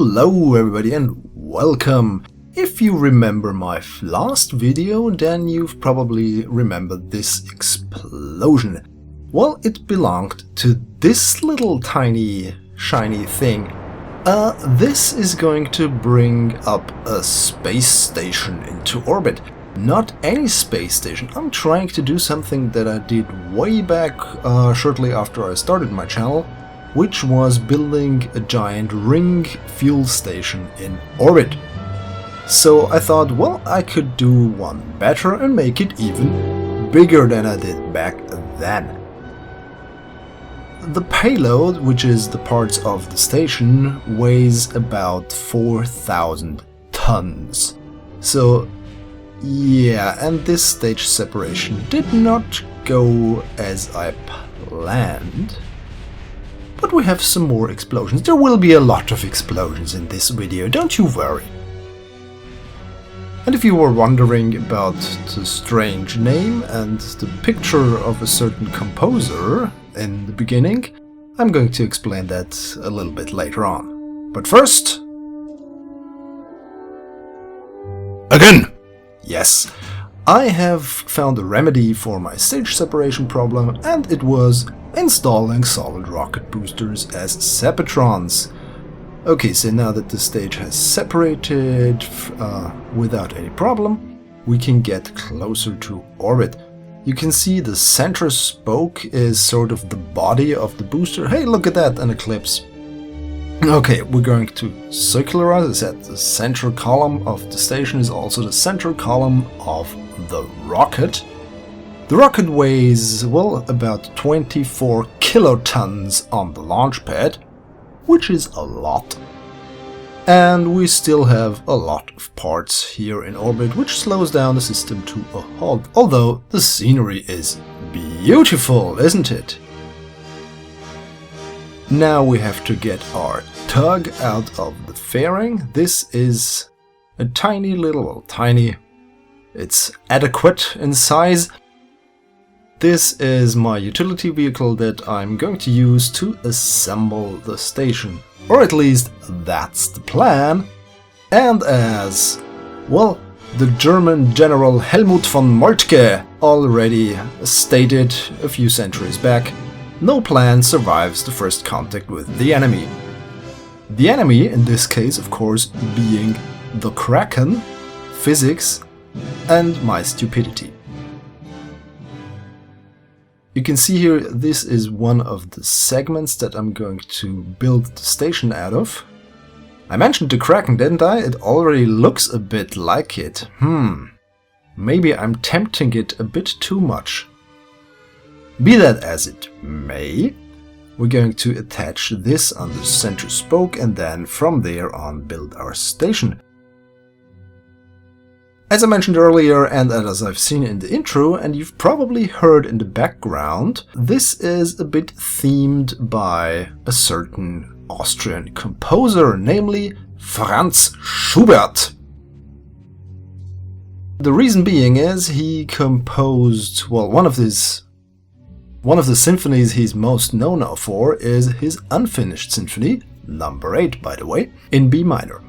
Hello everybody and welcome! If you remember my last video, then you've probably remembered this explosion. Well, it belonged to this little tiny shiny thing. This is going to bring up a space station into orbit. Not any space station. I'm trying to do something that I did way back shortly after I started my channel, which was building a giant ring fuel station in orbit. So I thought, well, I could do one better and make it even bigger than I did back then. The payload, which is the parts of the station, weighs about 4,000 tons. So yeah, and this stage separation did not go as I planned. But we have some more explosions. There will be a lot of explosions in this video, don't you worry. And if you were wondering about the strange name and the picture of a certain composer in the beginning, I'm going to explain that a little bit later on. But first... again! Yes, I have found a remedy for my stage separation problem, and it was installing solid rocket boosters as sepatrons. Okay, so now that the stage has separated without any problem, we can get closer to orbit. You can see the center spoke is sort of the body of the booster. Hey, look at that, an eclipse. Okay, we're going to circularize. As I said, the central column of the station is also the central column of the rocket. The rocket weighs, well, about 24 kilotons on the launch pad, which is a lot. And we still have a lot of parts here in orbit, which slows down the system to a halt. Although the scenery is beautiful, isn't it? Now we have to get our tug out of the fairing. This is a tiny little, well, tiny, it's adequate in size. This is my utility vehicle that I'm going to use to assemble the station. Or at least that's the plan. And as, well, the German General Helmut von Moltke already stated a few centuries back, no plan survives the first contact with the enemy. The enemy, in this case, of course, being the Kraken, physics, and my stupidity. You can see here, this is one of the segments that I'm going to build the station out of. I mentioned the Kraken, didn't I? It already looks a bit like it. Maybe I'm tempting it a bit too much. Be that as it may, we're going to attach this on the center spoke and then from there on build our station. As I mentioned earlier, and as I've seen in the intro, and you've probably heard in the background, this is a bit themed by a certain Austrian composer, namely Franz Schubert. The reason being is he composed, well, one of the symphonies he's most known for is his unfinished symphony, number 8 by the way, in B minor.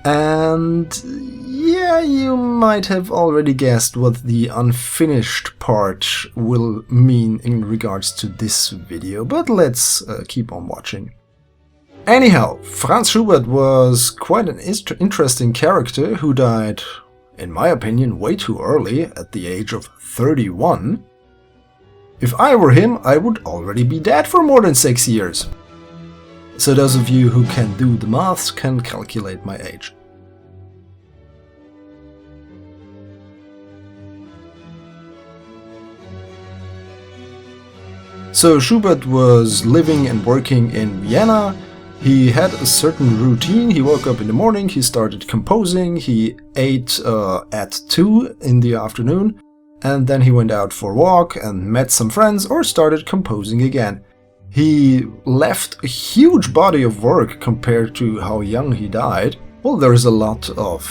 And yeah, you might have already guessed what the unfinished part will mean in regards to this video, but let's keep on watching. Anyhow, Franz Schubert was quite an interesting character who died, in my opinion, way too early, at the age of 31. If I were him, I would already be dead for more than 6 years. So those of you who can do the maths can calculate my age. So Schubert was living and working in Vienna. He had a certain routine. He woke up in the morning, he started composing, he ate at 2 in the afternoon, and then he went out for a walk and met some friends or started composing again. He left a huge body of work compared to how young he died. Well, there's a lot of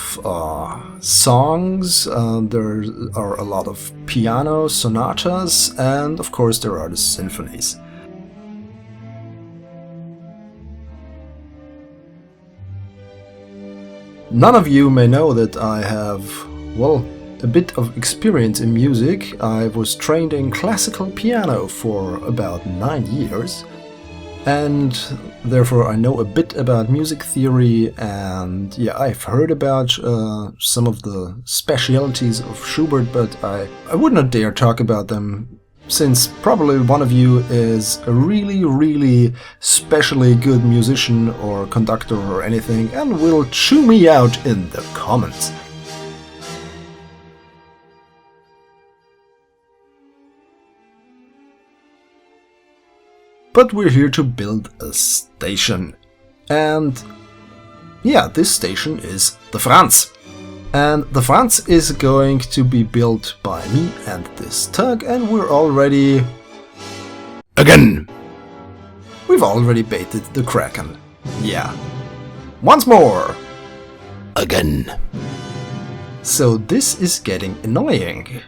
songs, there are a lot of piano sonatas, and of course there are the symphonies. None of you may know that I have, well, a bit of experience in music. I was trained in classical piano for about 9 years, and therefore I know a bit about music theory, and yeah, I've heard about some of the specialities of Schubert, but I would not dare talk about them, since probably one of you is a really specially good musician or conductor or anything and will chew me out in the comments. But we're here to build a station. And yeah, this station is the Franz. And the Franz is going to be built by me and this tug, and we're already... Again! We've already baited the Kraken. Yeah. Once more! Again. So this is getting annoying.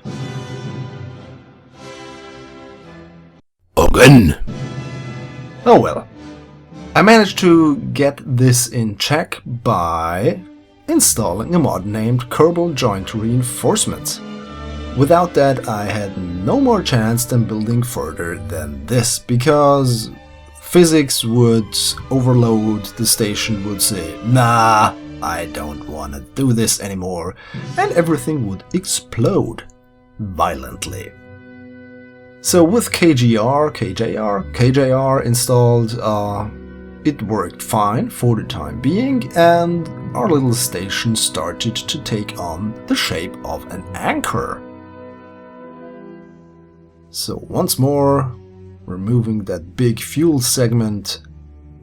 Again! Oh well. I managed to get this in check by installing a mod named Kerbal Joint Reinforcements. Without that, I had no more chance than building further than this, because physics would overload, the station would say, nah, I don't want to do this anymore, and everything would explode violently. So with KJR installed, it worked fine for the time being, and our little station started to take on the shape of an anchor. So once more, we're moving that big fuel segment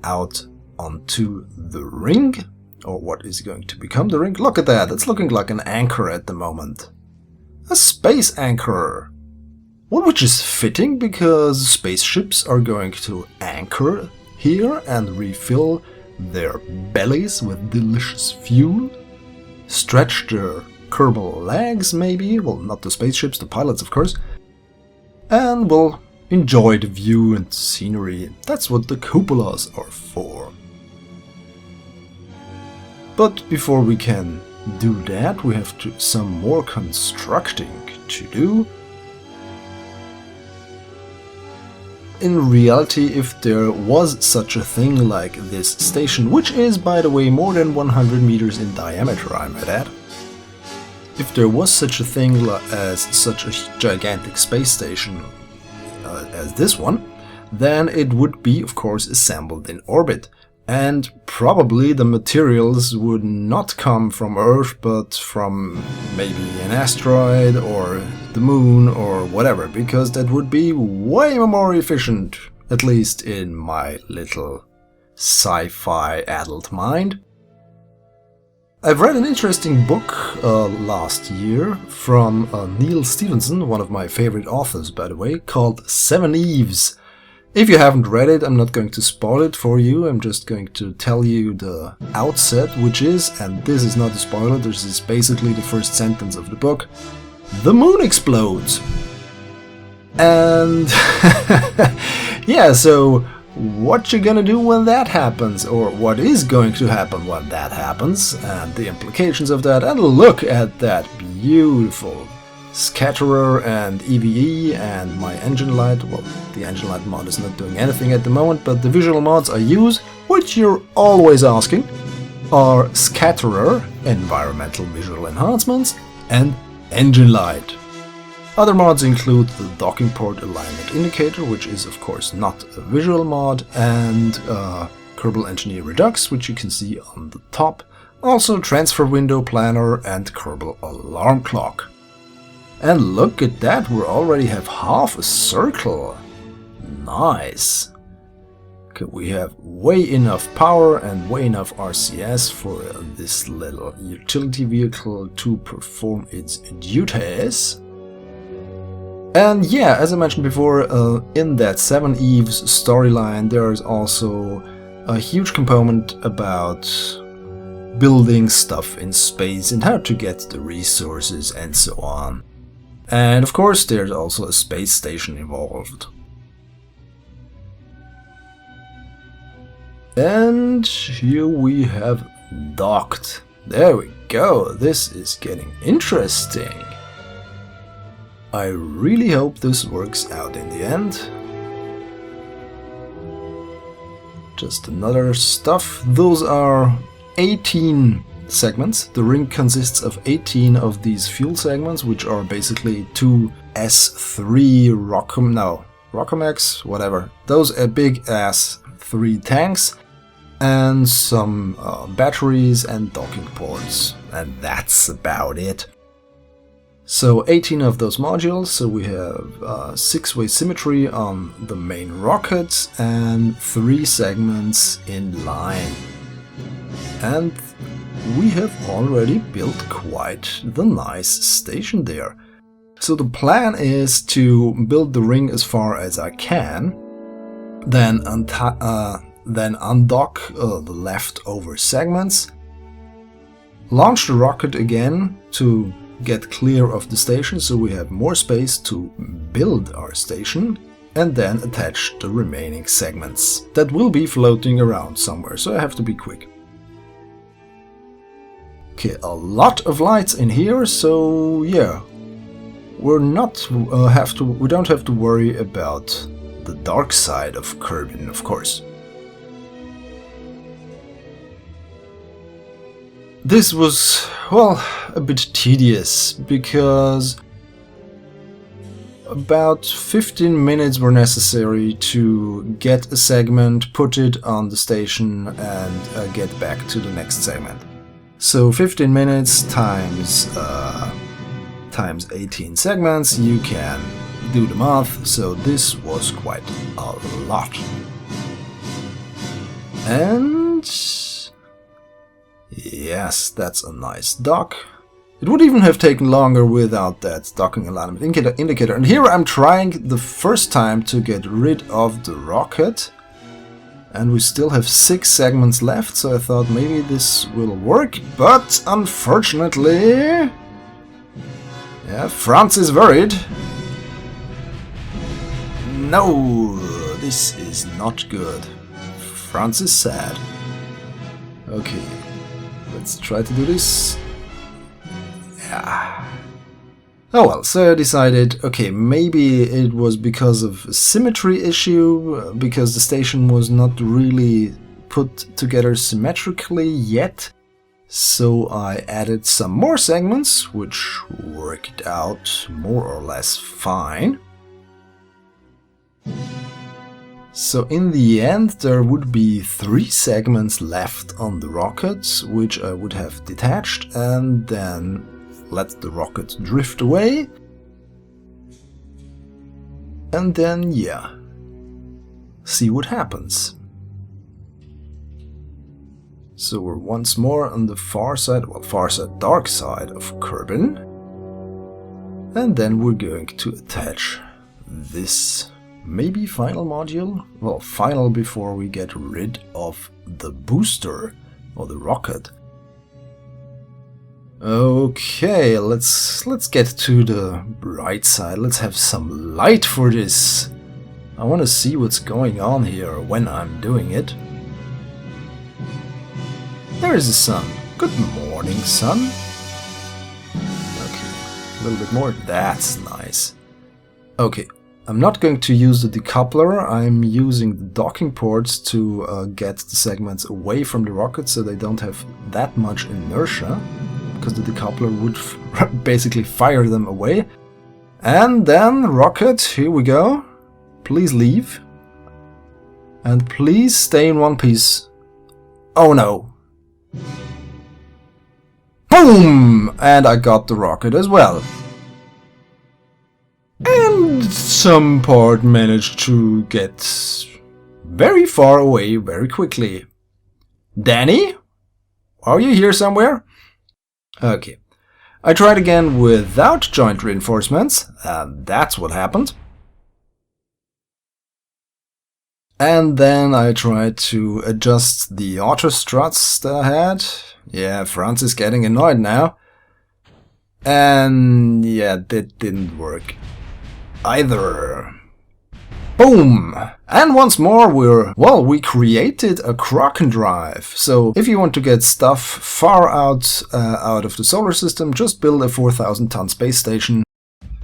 out onto the ring, or what is going to become the ring. Look at that, it's looking like an anchor at the moment. A space anchor! Well, which is fitting, because spaceships are going to anchor here and refill their bellies with delicious fuel, stretch their Kerbal legs maybe, well, not the spaceships, the pilots of course, and will enjoy the view and scenery. That's what the cupolas are for. But before we can do that, we have some more constructing to do. In reality, if there was such a thing like this station, which is, by the way, more than 100 meters in diameter, I might add, if there was such a thing as such a gigantic space station as this one, then it would be, of course, assembled in orbit. And probably the materials would not come from Earth, but from maybe an asteroid or the moon or whatever, because that would be way more efficient, at least in my little sci-fi adult mind. I've read an interesting book last year from Neil Stephenson, one of my favorite authors by the way, called 7 Eves. If you haven't read it, I'm not going to spoil it for you, I'm just going to tell you the outset, which is, and this is not a spoiler, this is basically the first sentence of the book, the moon explodes! And yeah, so what you gonna do when that happens, or what is going to happen when that happens, and the implications of that, and look at that beautiful scatterer and EVE and my engine light. Well, the engine light mod is not doing anything at the moment, but the visual mods I use, which you're always asking, are scatterer, environmental visual enhancements, and engine light. Other mods include the docking port alignment indicator, which is of course not a visual mod, and Kerbal Engineer Redux, which you can see on the top, also transfer window planner and Kerbal alarm clock. And look at that, we already have half a circle. Nice. Okay, we have way enough power and way enough RCS for this little utility vehicle to perform its duties. And yeah, as I mentioned before, in that 7 Eves storyline there's also a huge component about building stuff in space and how to get the resources and so on. And of course there's also a space station involved. And here we have docked. There we go, this is getting interesting. I really hope this works out in the end. Just another stuff. Those are 18 segments. The ring consists of 18 of these fuel segments, which are basically two S3 Rockomex, whatever. Those are big ass 3 tanks. And some batteries and docking ports, and that's about it. So 18 of those modules, so we have 6-way symmetry on the main rocket and 3 segments in line. And we have already built quite the nice station there. So the plan is to build the ring as far as I can, then undock the leftover segments, launch the rocket again to get clear of the station so we have more space to build our station, and then attach the remaining segments that will be floating around somewhere, so I have to be quick. Okay, a lot of lights in here, so yeah, we don't have to worry about the dark side of Kerbin, of course. This was, well, a bit tedious, because about 15 minutes were necessary to get a segment, put it on the station, and get back to the next segment. So 15 minutes times 18 segments, you can do the math, so this was quite a lot. And yes, that's a nice dock. It would even have taken longer without that docking alignment indicator. And here I'm trying the first time to get rid of the rocket. And we still have 6 segments left, so I thought maybe this will work. But unfortunately, yeah, Franz is worried. No, this is not good. Franz is sad. Okay. Let's try to do this. Yeah. Oh well, so I decided, okay, maybe it was because of a symmetry issue, because the station was not really put together symmetrically yet. So I added some more segments, which worked out more or less fine. So in the end there would be 3 segments left on the rocket, which I would have detached and then let the rocket drift away. And then, yeah, see what happens. So we're once more on the far side, dark side of Kerbin. And then we're going to attach this maybe final module? Well, final before we get rid of the booster or the rocket. Okay, let's get to the bright side. Let's have some light for this. I want to see what's going on here when I'm doing it. There is the sun. Good morning, sun. Okay, a little bit more. That's nice. Okay. I'm not going to use the decoupler, I'm using the docking ports to get the segments away from the rocket so they don't have that much inertia, because the decoupler would basically fire them away. And then, rocket, here we go. Please leave. And please stay in one piece. Oh no. Boom! And I got the rocket as well. And some part managed to get very far away very quickly. Danny? Are you here somewhere? Okay. I tried again without joint reinforcements, and that's what happened. And then I tried to adjust the auto struts that I had. Yeah, Franz is getting annoyed now. And yeah, that didn't work either. Boom! And once more we created a Kraken drive. So if you want to get stuff far out of the solar system, just build a 4,000-ton space station.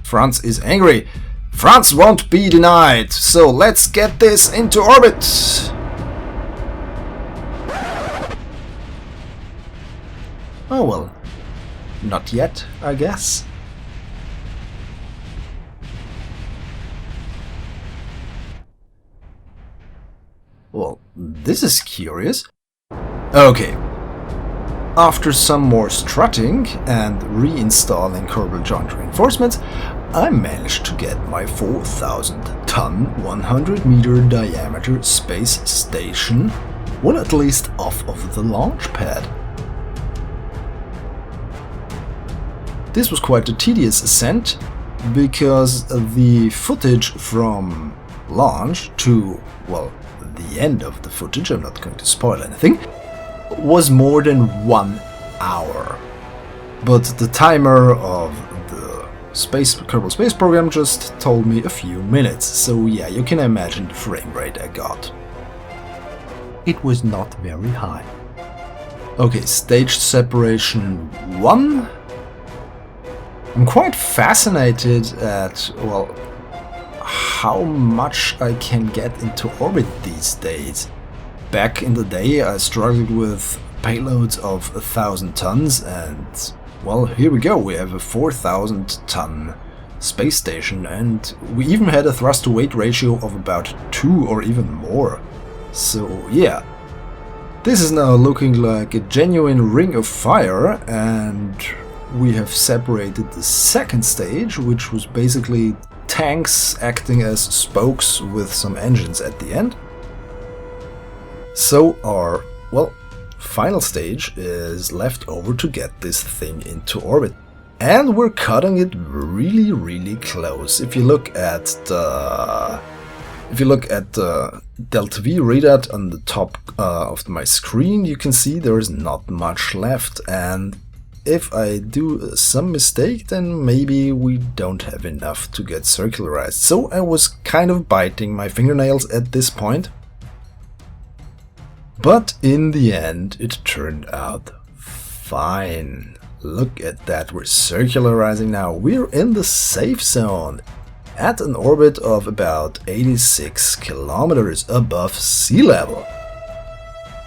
Franz is angry. Franz won't be denied. So let's get this into orbit. Oh well, not yet, I guess. Well, this is curious. Okay. After some more strutting and reinstalling Kerbal joint reinforcements, I managed to get my 4,000-ton, 100-meter diameter space station, well, at least off of the launch pad. This was quite a tedious ascent, because the footage from launch to, well, the end of the footage, I'm not going to spoil anything, was more than 1 hour. But the timer of the Kerbal Space Program just told me a few minutes, so yeah, you can imagine the frame rate I got. It was not very high. Okay, stage separation 1. I'm quite fascinated at, well, how much I can get into orbit these days. Back in the day I struggled with payloads of 1,000 tons and, well, here we go, we have a 4,000-ton space station and we even had a thrust-to-weight ratio of about 2 or even more. So yeah, this is now looking like a genuine ring of fire, and we have separated the second stage, which was basically tanks acting as spokes with some engines at the end. So our, well, final stage is left over to get this thing into orbit. And we're cutting it really, really close. If you look at the delta V readout on the top of my screen, you can see there is not much left, and if I do some mistake, then maybe we don't have enough to get circularized. So I was kind of biting my fingernails at this point. But in the end, it turned out fine. Look at that, we're circularizing now. We're in the safe zone at an orbit of about 86 kilometers above sea level.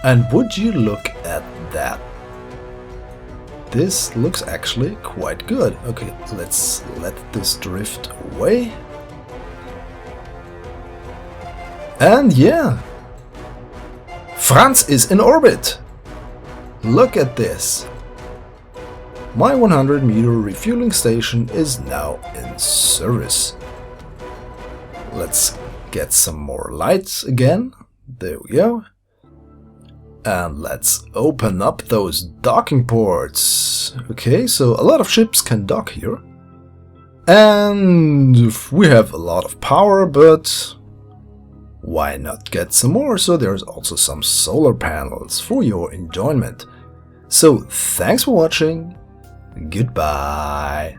And would you look at that? This looks actually quite good. Okay, let's let this drift away. And yeah, Franz is in orbit. Look at this. My 100-meter refueling station is now in service. Let's get some more lights again. There we go. And let's open up those docking ports. Okay, so a lot of ships can dock here. And we have a lot of power, but why not get some more? So there's also some solar panels for your enjoyment. So thanks for watching. Goodbye.